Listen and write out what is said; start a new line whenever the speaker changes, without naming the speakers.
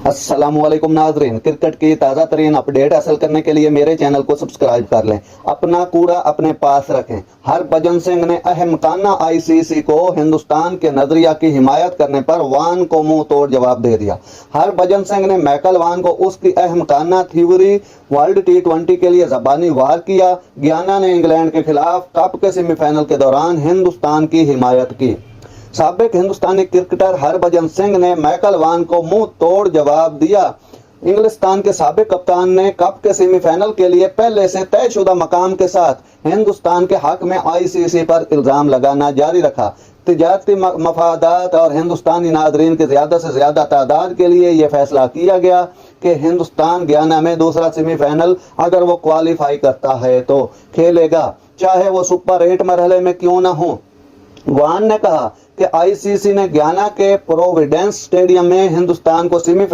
अस्सलामुअलैकुम नाजरीन, क्रिकेट की ताज़ा तरीन अपडेट हासिल करने के लिए मेरे चैनल को सब्सक्राइब कर लें। अपना कूड़ा अपने पास रखें। हरभजन सिंह ने अहमकाना आईसीसी को हिंदुस्तान के नजरिया की हिमायत करने पर वान को मुंह तोड़ जवाब दे दिया। हरभजन सिंह ने माइकल वान को उसकी अहमकाना थ्योरी वर्ल्ड T20 के लिए जबानी वार किया। गयाना ने इंग्लैंड के खिलाफ कप के सेमीफाइनल के दौरान हिंदुस्तान की हिमायत की। साबिक हिंदुस्तानी क्रिकेटर हरभजन सिंह ने माइकल वान को मुंह तोड़ जवाब दिया। इंग्लिस्तान के साबिक कप्तान ने कप के सेमीफाइनल के लिए पहले से तयशुदा मकाम के साथ हिंदुस्तान के हक में आईसीसी पर इल्जाम लगाना जारी रखा। तिजारती मफादात और हिंदुस्तानी नाजरीन की ज्यादा से ज्यादा तादाद के लिए यह फैसला किया गया कि हिंदुस्तान गयाना में दूसरा सेमीफाइनल अगर वो क्वालिफाई करता है तो खेलेगा, चाहे वो सुपर 8 मरहले में क्यों न हो। वान ने कहा कि आईसीसी ने गयाना के प्रोविडेंस स्टेडियम में हिंदुस्तान को सेमीफाइनल